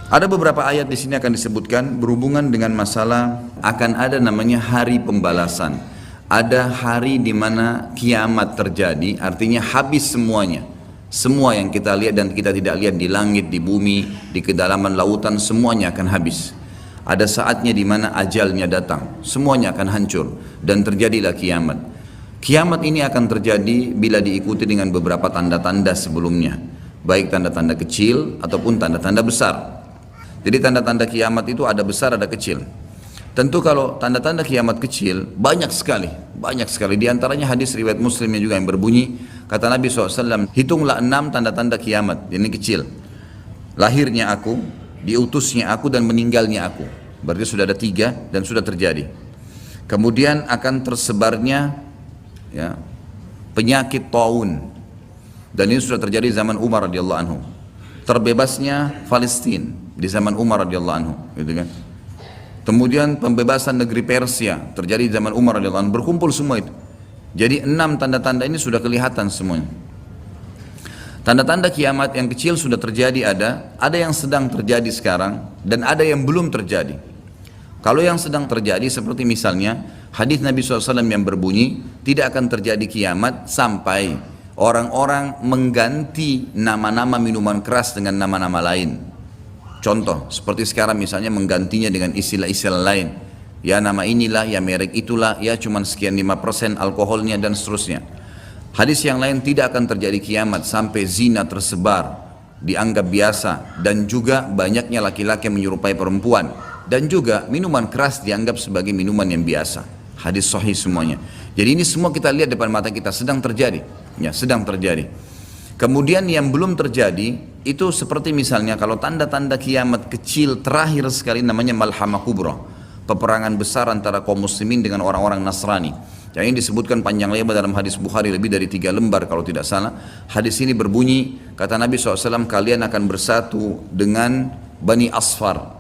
Ada beberapa ayat di sini akan disebutkan berhubungan dengan masalah akan ada namanya hari pembalasan. Ada hari di mana kiamat terjadi, artinya habis semuanya. Semua yang kita lihat dan kita tidak lihat di langit, di bumi, di kedalaman lautan, semuanya akan habis. Ada saatnya di mana ajalnya datang, semuanya akan hancur dan terjadilah kiamat. Kiamat ini akan terjadi bila diikuti dengan beberapa tanda-tanda sebelumnya, baik tanda-tanda kecil ataupun tanda-tanda besar. Jadi tanda-tanda kiamat itu ada besar, ada kecil. Tentu kalau tanda-tanda kiamat kecil banyak sekali, banyak sekali. Di antaranya hadis riwayat Muslimnya juga yang berbunyi, kata Nabi SAW, hitunglah 6 tanda-tanda kiamat. Ini kecil. Lahirnya aku, diutusnya aku, dan meninggalnya aku. Berarti sudah ada 3 dan sudah terjadi. Kemudian akan tersebarnya ya, penyakit taun, dan ini sudah terjadi zaman Umar radhiyallahu anhu. Terbebasnya Palestina di zaman Umar radhiyallahu anhu, gitu kan. Kemudian pembebasan negeri Persia terjadi di zaman Umar radhiyallahu anhu, berkumpul semua itu. Jadi 6 tanda-tanda ini sudah kelihatan semuanya. Tanda-tanda kiamat yang kecil sudah terjadi, ada yang sedang terjadi sekarang dan ada yang belum terjadi. Kalau yang sedang terjadi seperti misalnya hadis Nabi SAW yang berbunyi, tidak akan terjadi kiamat sampai orang-orang mengganti nama-nama minuman keras dengan nama-nama lain. Contoh, seperti sekarang misalnya menggantinya dengan istilah-istilah lain. Ya nama inilah, ya merek itulah, ya cuman sekian 5% alkoholnya dan seterusnya. Hadis yang lain, tidak akan terjadi kiamat sampai zina tersebar, dianggap biasa, dan juga banyaknya laki-laki yang menyerupai perempuan. Dan juga minuman keras dianggap sebagai minuman yang biasa. Hadis sahih semuanya. Jadi ini semua kita lihat depan mata kita, sedang terjadi. Ya, sedang terjadi. Kemudian yang belum terjadi itu seperti misalnya kalau tanda-tanda kiamat kecil terakhir sekali namanya Malhamah Kubra, peperangan besar antara kaum muslimin dengan orang-orang Nasrani. Yang ini disebutkan panjang lebar dalam hadis Bukhari, lebih dari 3 lembar kalau tidak salah. Hadis ini berbunyi, kata Nabi SAW, kalian akan bersatu dengan Bani Asfar.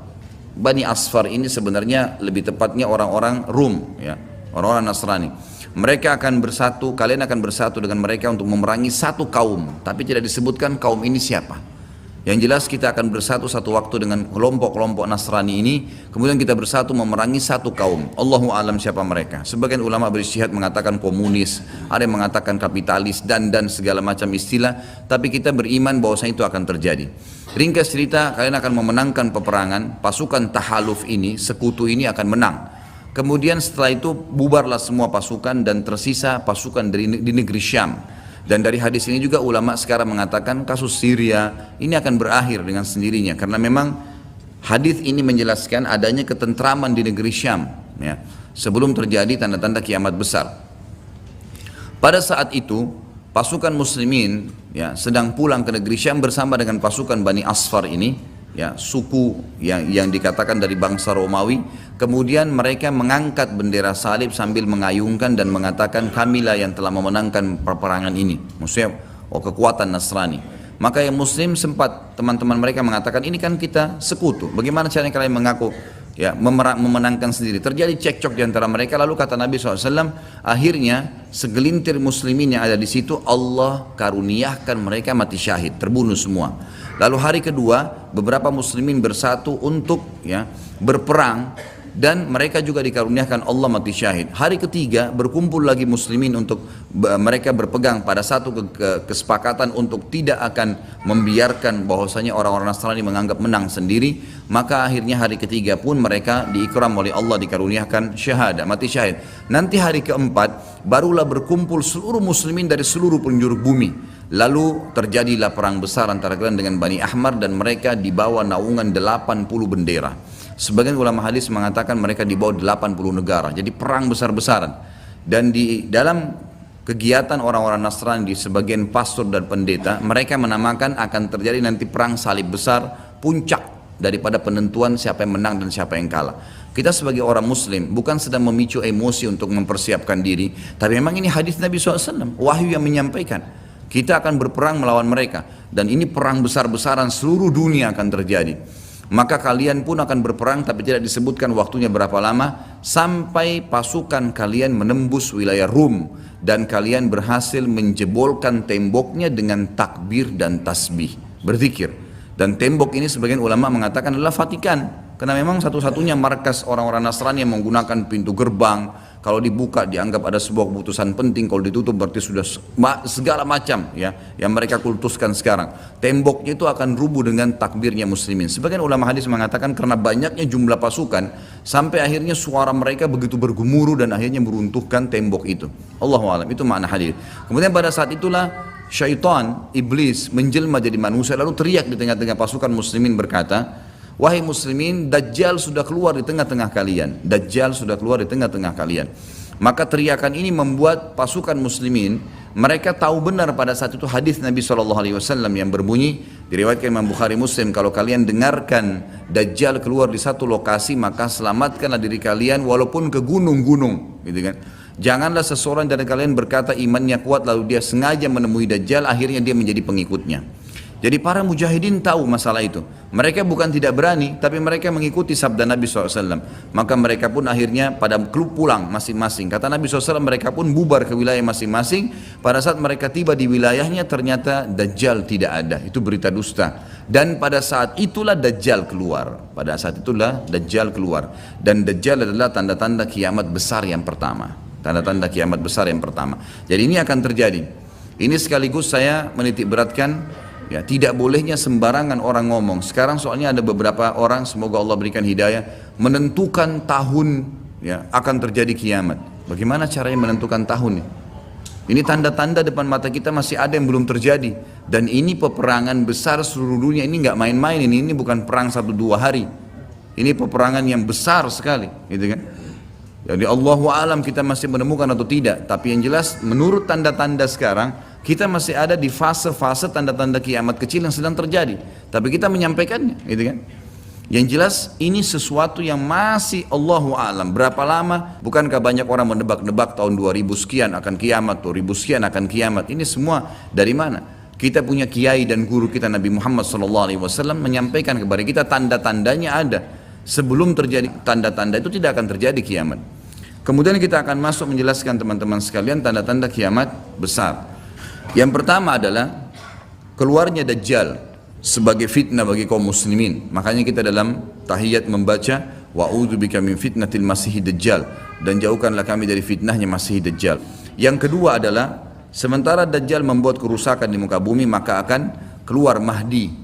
Bani Asfar ini sebenarnya lebih tepatnya orang-orang Rum, ya, orang-orang Nasrani. Mereka akan bersatu, kalian akan bersatu dengan mereka untuk memerangi satu kaum, tapi tidak disebutkan kaum ini siapa. Yang jelas kita akan bersatu satu waktu dengan kelompok-kelompok Nasrani ini, kemudian kita bersatu memerangi satu kaum. Allahu alam siapa mereka. Sebagian ulama berijtihad mengatakan komunis, ada yang mengatakan kapitalis, dan segala macam istilah, tapi kita beriman bahwasanya itu akan terjadi. Ringkas cerita, kalian akan memenangkan peperangan, pasukan tahaluf ini, sekutu ini akan menang. Kemudian setelah itu bubarlah semua pasukan dan tersisa pasukan di negeri Syam. Dan dari hadis ini juga ulama sekarang mengatakan kasus Syria ini akan berakhir dengan sendirinya. Karena memang hadis ini menjelaskan adanya ketentraman di negeri Syam, ya, sebelum terjadi tanda-tanda kiamat besar. Pada saat itu pasukan muslimin, ya, sedang pulang ke negeri Syam bersama dengan pasukan Bani Asfar ini, ya, suku yang dikatakan dari bangsa Romawi. Kemudian mereka mengangkat bendera salib sambil mengayungkan dan mengatakan, kamilah yang telah memenangkan peperangan ini. Maksudnya kekuatan Nasrani. Maka yang muslim sempat, teman-teman mereka mengatakan, ini kan kita sekutu, bagaimana caranya kalian mengaku ya memenangkan sendiri. Terjadi cekcok di antara mereka. Lalu kata Nabi SAW, akhirnya segelintir muslimin yang ada di situ Allah karuniakan mereka mati syahid, terbunuh semua. Lalu hari kedua beberapa muslimin bersatu untuk, ya, berperang, dan mereka juga dikaruniakan Allah mati syahid. Hari ketiga berkumpul lagi muslimin untuk mereka berpegang pada satu kesepakatan untuk tidak akan membiarkan bahwasanya orang-orang Nasrani menganggap menang sendiri. Maka akhirnya hari ketiga pun mereka diikram oleh Allah, dikaruniakan syahadah, mati syahid. Nanti hari keempat barulah berkumpul seluruh muslimin dari seluruh penjuru bumi. Lalu terjadilah perang besar antara kalian dengan Bani Ahmar, dan mereka dibawa naungan 80 bendera. Sebagian ulama hadis mengatakan mereka dibawa 80 negara. Jadi perang besar-besaran. Dan di dalam kegiatan orang-orang Nasrani, di sebagian pastor dan pendeta, mereka menamakan akan terjadi nanti perang salib besar, puncak daripada penentuan siapa yang menang dan siapa yang kalah. Kita sebagai orang muslim bukan sedang memicu emosi untuk mempersiapkan diri, tapi memang ini hadis Nabi SAW, wahyu yang menyampaikan kita akan berperang melawan mereka, dan ini perang besar-besaran seluruh dunia akan terjadi. Maka kalian pun akan berperang, tapi tidak disebutkan waktunya berapa lama, sampai pasukan kalian menembus wilayah Rum dan kalian berhasil menjebolkan temboknya dengan takbir dan tasbih, berzikir. Dan tembok ini sebagian ulama mengatakan adalah Vatikan, karena memang satu-satunya markas orang-orang Nasrani yang menggunakan pintu gerbang. Kalau dibuka dianggap ada sebuah keputusan penting, kalau ditutup berarti sudah segala macam ya yang mereka kultuskan sekarang. Temboknya itu akan rubuh dengan takbirnya muslimin. Sebagian ulama hadis mengatakan karena banyaknya jumlah pasukan sampai akhirnya suara mereka begitu bergemuruh dan akhirnya meruntuhkan tembok itu. Allahu a'lam, itu makna hadis. Kemudian pada saat itulah syaitan, iblis menjelma jadi manusia lalu teriak di tengah-tengah pasukan muslimin berkata, wahai muslimin, Dajjal sudah keluar di tengah-tengah kalian. Dajjal sudah keluar di tengah-tengah kalian. Maka teriakan ini membuat pasukan muslimin, mereka tahu benar pada saat itu hadis Nabi SAW yang berbunyi, diriwayatkan Imam Bukhari Muslim, kalau kalian dengarkan Dajjal keluar di satu lokasi, maka selamatkanlah diri kalian walaupun ke gunung-gunung, gitu kan. Janganlah seseorang dari kalian berkata imannya kuat lalu dia sengaja menemui Dajjal, akhirnya dia menjadi pengikutnya. Jadi para mujahidin tahu masalah itu. Mereka bukan tidak berani, tapi mereka mengikuti sabda Nabi SAW. Maka mereka pun akhirnya pada klub pulang masing-masing. Kata Nabi SAW, mereka pun bubar ke wilayah masing-masing. Pada saat mereka tiba di wilayahnya, ternyata Dajjal tidak ada. Itu berita dusta. Dan pada saat itulah Dajjal keluar. Pada saat itulah Dajjal keluar. Dan Dajjal adalah tanda-tanda kiamat besar yang pertama. Tanda-tanda kiamat besar yang pertama. Jadi ini akan terjadi. Ini sekaligus saya menitik beratkan, ya, tidak bolehnya sembarangan orang ngomong. Sekarang soalnya ada beberapa orang, semoga Allah berikan hidayah, menentukan tahun ya akan terjadi kiamat. Bagaimana caranya menentukan tahun? Ini tanda-tanda depan mata kita masih ada yang belum terjadi. Dan ini peperangan besar seluruh dunia. Ini nggak main-main. Ini bukan perang 1-2 hari. Ini peperangan yang besar sekali, gitu kan? Jadi Allahu a'lam kita masih menemukan atau tidak. Tapi yang jelas menurut tanda-tanda sekarang, kita masih ada di fase-fase tanda-tanda kiamat kecil yang sedang terjadi. Tapi kita menyampaikannya, gitu kan? Yang jelas ini sesuatu yang masih Allahu a'lam. Berapa lama? Bukankah banyak orang menebak-nebak tahun 2000 sekian akan kiamat, 2000 sekian akan kiamat. Ini semua dari mana? Kita punya kiai dan guru kita Nabi Muhammad SAW menyampaikan kepada kita tanda-tandanya ada. Sebelum terjadi tanda-tanda itu tidak akan terjadi kiamat. Kemudian kita akan masuk menjelaskan teman-teman sekalian tanda-tanda kiamat besar. Yang pertama adalah keluarnya Dajjal sebagai fitnah bagi kaum muslimin. Makanya kita dalam tahiyat membaca wa'udzubika min fitnatil masihid dajjal, dan jauhkanlah kami dari fitnahnya Masih Dajjal. Yang kedua adalah sementara Dajjal membuat kerusakan di muka bumi, maka akan keluar Mahdi,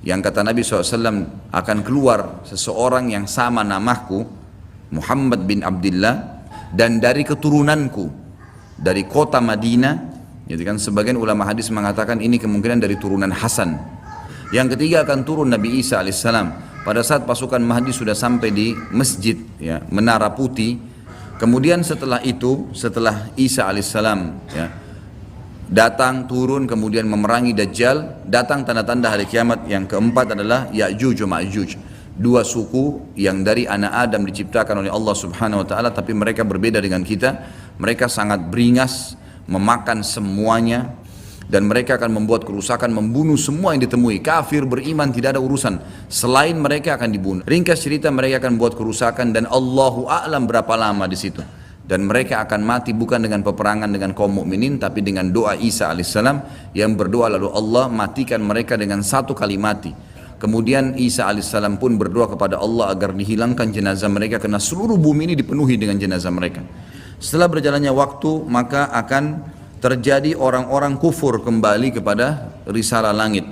yang kata Nabi SAW akan keluar seseorang yang sama namaku, Muhammad bin Abdullah, dan dari keturunanku, dari kota Madinah. Jadi kan sebagian ulama hadis mengatakan ini kemungkinan dari turunan Hasan. Yang ketiga akan turun Nabi Isa alaihissalam. Pada saat pasukan Mahdi sudah sampai di masjid ya, Menara Putih. Kemudian setelah itu, setelah Isa alaihissalam ya, datang turun kemudian memerangi Dajjal, datang tanda-tanda hari kiamat. Yang keempat adalah Ya'juj wa Ma'juj. Dua suku yang dari anak Adam diciptakan oleh Allah Subhanahu wa taala, tapi mereka berbeda dengan kita. Mereka sangat beringas, memakan semuanya, dan mereka akan membuat kerusakan, membunuh semua yang ditemui. Kafir, beriman, tidak ada urusan. Selain mereka akan dibunuh. Ringkas cerita, mereka akan buat kerusakan dan Allahu a'lam berapa lama di situ. Dan mereka akan mati bukan dengan peperangan dengan kaum mukminin, tapi dengan doa Isa alaihissalam yang berdoa lalu Allah matikan mereka dengan satu kali mati. Kemudian Isa alaihissalam pun berdoa kepada Allah agar dihilangkan jenazah mereka karena seluruh bumi ini dipenuhi dengan jenazah mereka. Setelah berjalannya waktu, maka akan terjadi orang-orang kufur kembali kepada risalah langit.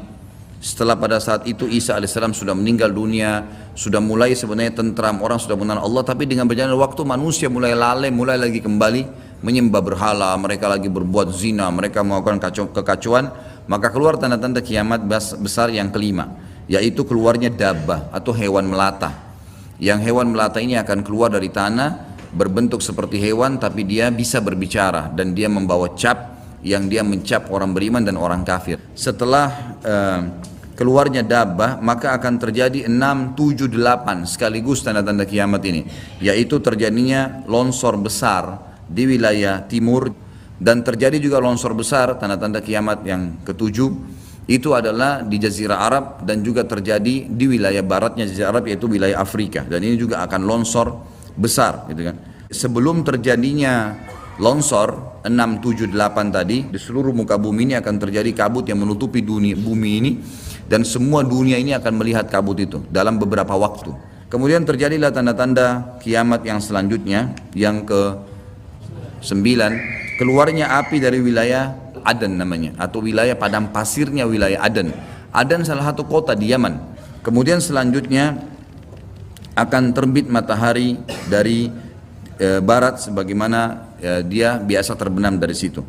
Setelah pada saat itu Isa alaihissalam sudah meninggal dunia, sudah mulai sebenarnya tentram, orang sudah mengenal Allah, tapi dengan berjalannya waktu manusia mulai lalai, mulai lagi kembali menyembah berhala, mereka lagi berbuat zina, mereka melakukan kekacauan. Maka keluar tanda-tanda kiamat besar yang kelima, yaitu keluarnya dabbah atau hewan melata. Yang hewan melata ini akan keluar dari tanah berbentuk seperti hewan, tapi dia bisa berbicara dan dia membawa cap yang dia mencap orang beriman dan orang kafir. Setelah keluarnya dabbah, maka akan terjadi 6, 7, 8 sekaligus tanda-tanda kiamat ini, yaitu terjadinya longsor besar di wilayah timur, dan terjadi juga longsor besar tanda-tanda kiamat yang ketujuh. Itu adalah di Jazirah Arab dan juga terjadi di wilayah baratnya Jazirah Arab, yaitu wilayah Afrika, dan ini juga akan longsor besar, gitu kan. Sebelum terjadinya longsor 6, 7, 8 tadi, di seluruh muka bumi ini akan terjadi kabut yang menutupi dunia bumi ini, dan semua dunia ini akan melihat kabut itu dalam beberapa waktu. Kemudian terjadilah tanda-tanda kiamat yang selanjutnya, yang ke-9, keluarnya api dari wilayah Aden namanya, atau wilayah padang pasirnya wilayah Aden. Aden salah satu kota di Yaman. Kemudian selanjutnya akan terbit matahari dari barat sebagaimana dia biasa terbenam dari situ.